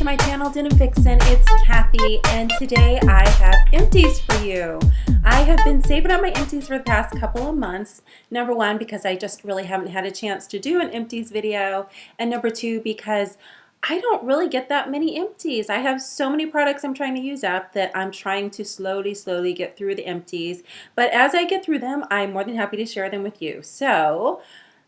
my channel, Denim Vixen. It's Cathy, and today I have empties for you. I have been saving up my empties for the past couple of months. Number one, because I just really haven't had a chance to do an empties video, and number two, because I don't really get that many empties. I have so many products I'm trying to use up that I'm trying to slowly get through the empties. But as I get through them, I'm more than happy to share them with you. So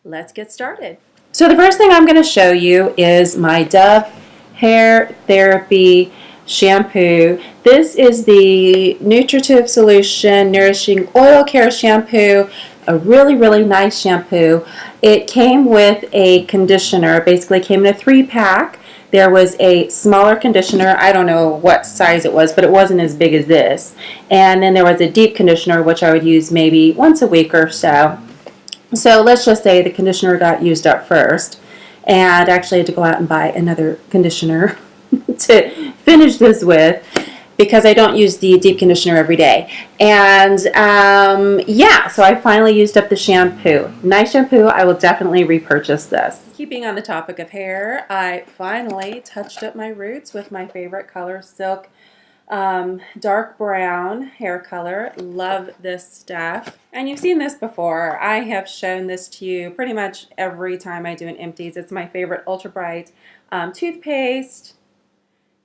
let's get started. So the first thing I'm going to show you is my Dove Hair Therapy Shampoo. This is the Nutritive Solution Nourishing Oil Care Shampoo. A really nice shampoo. It came with a conditioner. Basically came in a 3-pack. There was a smaller conditioner. I don't know what size it was, but it wasn't as big as this. And then there was a deep conditioner, which I would use maybe once a week or so. So let's just say the conditioner got used up first, and I actually had to go out and buy another conditioner to finish this with, because I don't use the deep conditioner every day. And yeah, so I finally used up the shampoo. Nice shampoo. I will definitely repurchase this. Keeping on the topic of hair, I finally touched up my roots with my favorite color, Silk dark brown hair color. Love this stuff. And you've seen this before. I have shown this to you pretty much every time I do an empties. It's my favorite ultra bright toothpaste.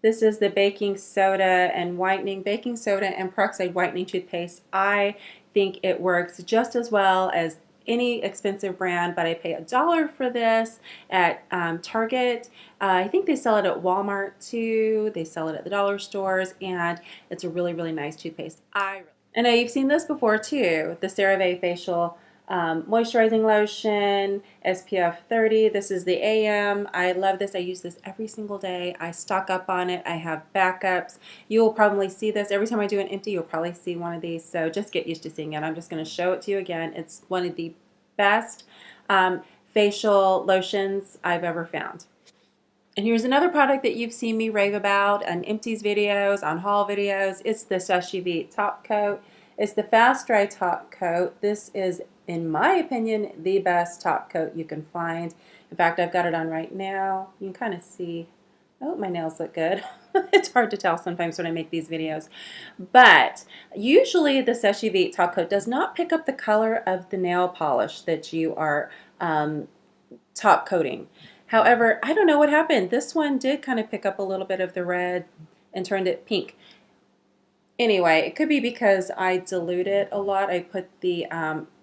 This is the baking soda and peroxide whitening toothpaste. I think it works just as well as any expensive brand, but I pay $1 for this at Target. I think they sell it at Walmart too. They sell it at the dollar stores, and it's a really nice toothpaste. I know you've seen this before too. The CeraVe facial moisturizing lotion, SPF 30. This is the AM. I love this. I use this every single day. I stock up on it. I have backups. You will probably see this every time I do an empty. You'll probably see one of these, so just get used to seeing it. I'm just going to show it to you again. It's one of the best facial lotions I've ever found. And here's another product that you've seen me rave about on empties videos, on haul videos. It's the CeraVe top coat. It's the fast dry top coat. This is, in my opinion, the best top coat you can find. In fact, I've got it on right now. You can kind of see, oh, my nails look good. It's hard to tell sometimes when I make these videos. But usually the CeraVe top coat does not pick up the color of the nail polish that you are top coating. However, I don't know what happened. This one did kind of pick up a little bit of the red and turned it pink. Anyway, it could be because I dilute it a lot. I put the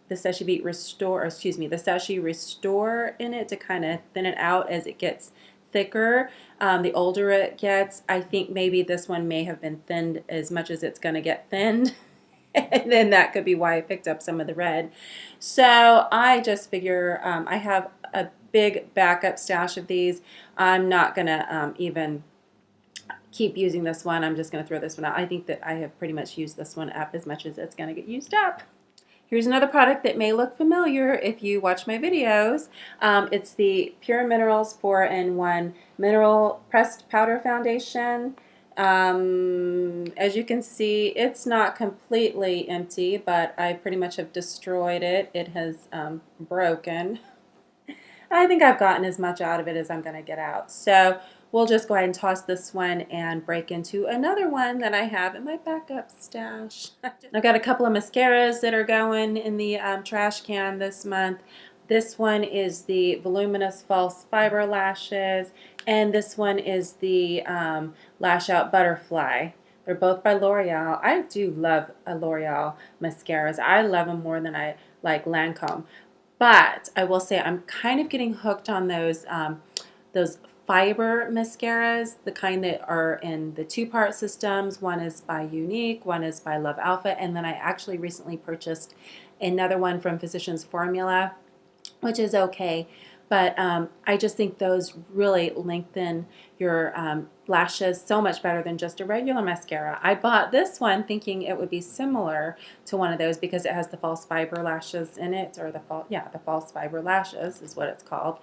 CeraVe Restore, the Sachet Restore in it to kind of thin it out as it gets thicker. The older it gets, I think maybe this one may have been thinned as much as it's going to get thinned. And then that could be why I picked up some of the red. So I just figure I have a big backup stash of these. I'm not going to even keep using this one. I'm just going to throw this one out. I think that I have pretty much used this one up as much as it's going to get used up. Here's another product that may look familiar if you watch my videos. It's the Pure Minerals 4-in-1 Mineral Pressed Powder Foundation. As you can see, it's not completely empty, but I pretty much have destroyed it. It has broken. I think I've gotten as much out of it as I'm going to get out. So we'll just go ahead and toss this one and break into another one that I have in my backup stash. I've got a couple of mascaras that are going in the trash can this month. This one is the Voluminous False Fiber Lashes, and this one is the Lash Out Butterfly. They're both by L'Oreal. I do love L'Oreal mascaras. I love them more than I like Lancome. But I will say I'm kind of getting hooked on those fiber mascaras, the kind that are in the 2-part systems. One is by Unique, one is by Love Alpha, and then I actually recently purchased another one from Physicians Formula, which is okay. But I just think those really lengthen your lashes so much better than just a regular mascara. I bought this one thinking it would be similar to one of those because it has the false fiber lashes in it, or the false fiber lashes is what it's called.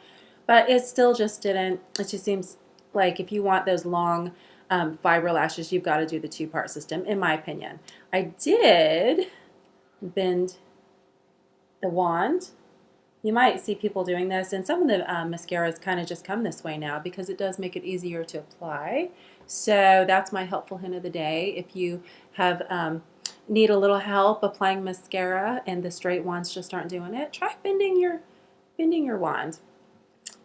But it still just didn't. It just seems like if you want those long fiber lashes, you've got to do the 2-part system, in my opinion. I did bend the wand you might see people doing this, and some of the mascaras kind of just come this way now because it does make it easier to apply. So that's my helpful hint of the day. If you have need a little help applying mascara and the straight wands just aren't doing it, try bending your wand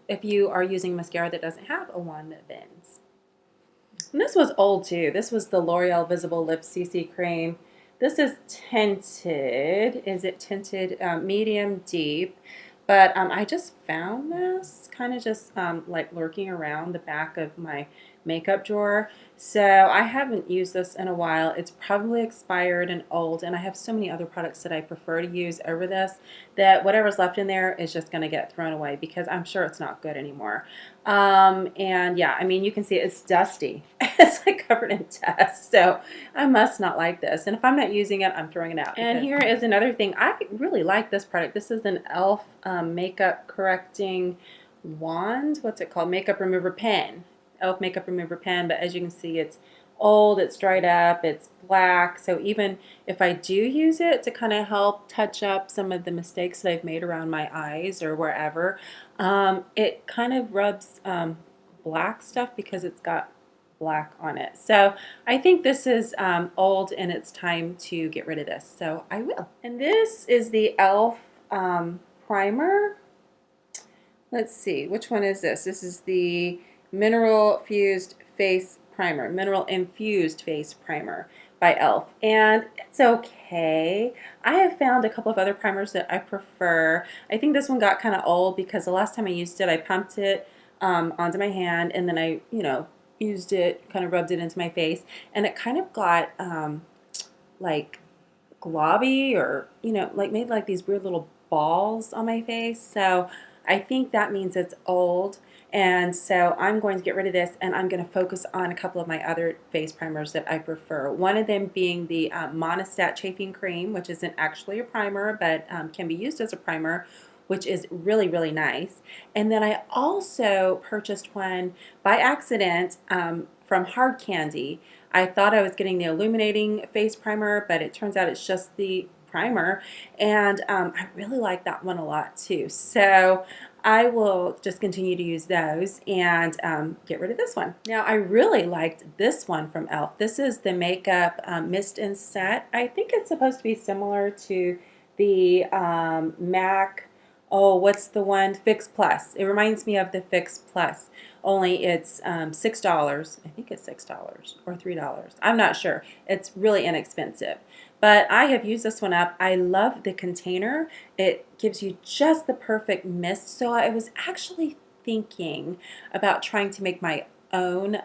if you are using mascara that doesn't have a wand that bends. And this was old too. This was the L'Oreal Visible Lip CC Cream. This is tinted. Is it tinted medium deep? But I just found this kind of just like lurking around the back of my makeup drawer. So I haven't used this in a while. It's probably expired and old, and I have so many other products that I prefer to use over this that whatever's left in there is just going to get thrown away because I'm sure it's not good anymore. And yeah, I mean, you can see it's dusty. It's like covered in dust. So I must not like this. And if I'm not using it, I'm throwing it out. And here is another thing. I really like this product. This is an e.l.f. Makeup correcting wand. What's it called? Makeup remover pen. e.l.f. makeup remover pen. But as you can see, it's old, it's dried up, it's black. So even if I do use it to kind of help touch up some of the mistakes that I've made around my eyes or wherever, it kind of rubs black stuff because it's got black on it. So I think this is old and it's time to get rid of this. So I will. And this is the e.l.f. Primer. Let's see, which one is this? This is the Mineral Fused Face Primer, Mineral Infused Face Primer by e.l.f. And it's okay. I have found a couple of other primers that I prefer. I think this one got kind of old because the last time I used it, I pumped it onto my hand and then I, used it, kind of rubbed it into my face, and it kind of got like globby or, like made like these weird little balls on my face. So I think that means it's old. And so I'm going to get rid of this and I'm going to focus on a couple of my other face primers that I prefer. One of them being the Monistat Chafing Cream, which isn't actually a primer but can be used as a primer, which is really, really nice. And then I also purchased one by accident from Hard Candy. I thought I was getting the illuminating face primer, but it turns out it's just the primer, and I really like that one a lot too. So I will just continue to use those and get rid of this one. Now I really liked this one from e.l.f. This is the Makeup Mist and Set. I think it's supposed to be similar to the MAC, what's the one? Fix Plus. It reminds me of the Fix Plus, only it's $6. I think it's $6 or $3. I'm not sure. It's really inexpensive. But I have used this one up. I love the container. It gives you just the perfect mist. So I was actually thinking about trying to make my own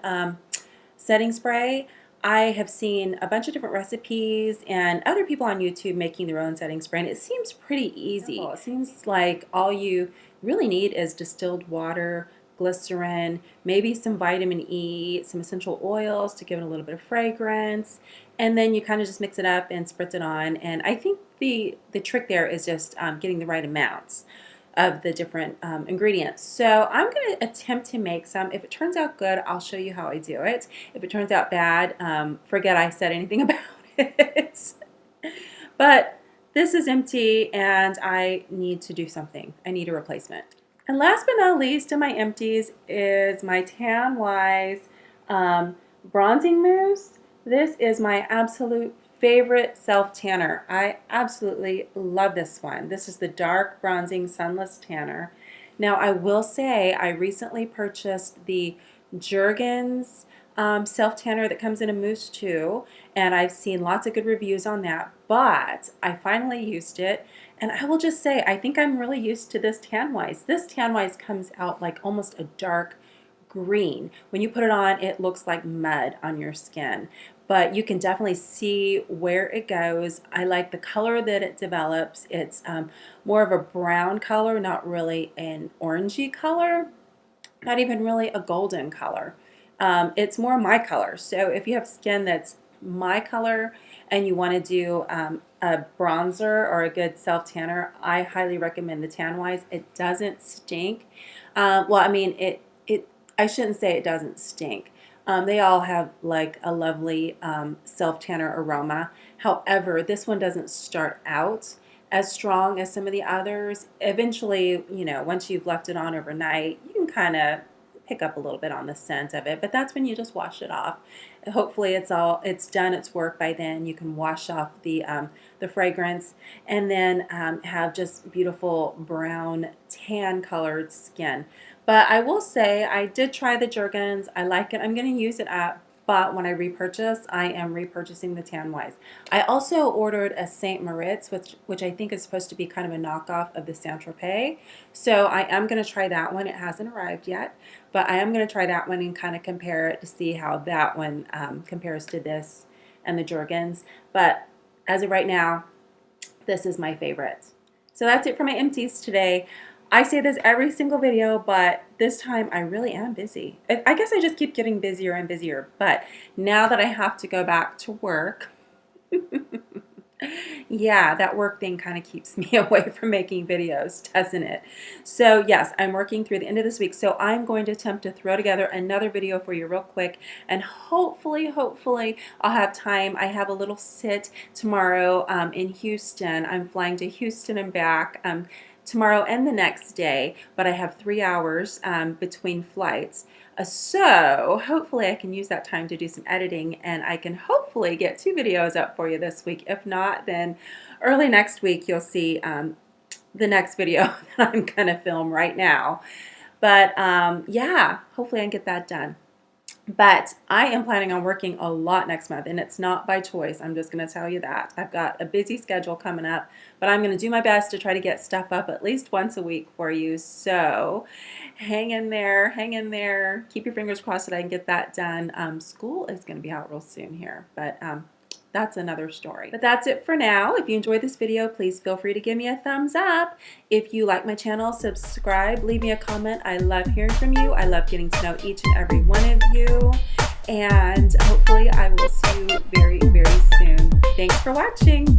setting spray. I have seen a bunch of different recipes and other people on YouTube making their own setting spray, and it seems pretty easy. It seems like all you really need is distilled water, glycerin, maybe some vitamin E, some essential oils to give it a little bit of fragrance, and then you kind of just mix it up and spritz it on. And I think the trick there is just getting the right amounts of the different ingredients. So I'm going to attempt to make some. If it turns out good, I'll show you how I do it. If it turns out bad, forget I said anything about it. But this is empty and I need to do something. I need a replacement. And last but not least in my empties is my Tan Wise Bronzing Mousse. This is my absolute favorite self-tanner. I absolutely love this one. This is the Dark Bronzing Sunless Tanner. Now I will say I recently purchased the Jergens self-tanner that comes in a mousse too, and I've seen lots of good reviews on that, but I finally used it, and I will just say I think I'm really used to this Tan Wise. This Tan Wise comes out like almost a dark green. When you put it on, it looks like mud on your skin, but you can definitely see where it goes. I like the color that it develops. It's more of a brown color, not really an orangey color, not even really a golden color. It's more my color. So if you have skin that's my color and you want to do a bronzer or a good self-tanner, I highly recommend the Tan Wise. It doesn't stink. Well, I mean, I shouldn't say it doesn't stink. They all have like a lovely self-tanner aroma. However, this one doesn't start out as strong as some of the others. Eventually, you know, once you've left it on overnight, you can kind of pick up a little bit on the scent of it, but that's when you just wash it off. Hopefully it's done its work by then. You can wash off the fragrance, and then have just beautiful brown tan colored skin. But I will say I did try the Jergens. I like it. I'm going to use it up. But when I repurchase, I am repurchasing the Tan Wise. I also ordered a St. Moritz, which I think is supposed to be kind of a knockoff of the Saint Tropez. So I am going to try that one. It hasn't arrived yet, but I am going to try that one and kind of compare it to see how that one compares to this and the Jergens. But as of right now, this is my favorite. So that's it for my empties today. I say this every single video, but this time I really am busy. I guess I just keep getting busier and busier, but now that I have to go back to work, yeah, that work thing kind of keeps me away from making videos, doesn't it? So yes, I'm working through the end of this week, so I'm going to attempt to throw together another video for you real quick, and hopefully I'll have time. I have a little sit tomorrow in Houston. I'm flying to Houston and back tomorrow and the next day, but I have 3 hours between flights. So hopefully I can use that time to do some editing, and I can hopefully get 2 videos up for you this week. If not, then early next week you'll see the next video that I'm going to film right now. But yeah, hopefully I can get that done. But I am planning on working a lot next month, and it's not by choice. I'm just going to tell you that. I've got a busy schedule coming up, but I'm going to do my best to try to get stuff up at least once a week for you. So hang in there, hang in there. Keep your fingers crossed that I can get that done. School is going to be out real soon here, but that's another story. But that's it for now. If you enjoyed this video, please feel free to give me a thumbs up. If you like my channel, subscribe, leave me a comment. I love hearing from you. I love getting to know each and every one of you. And hopefully I will see you very, very soon. Thanks for watching.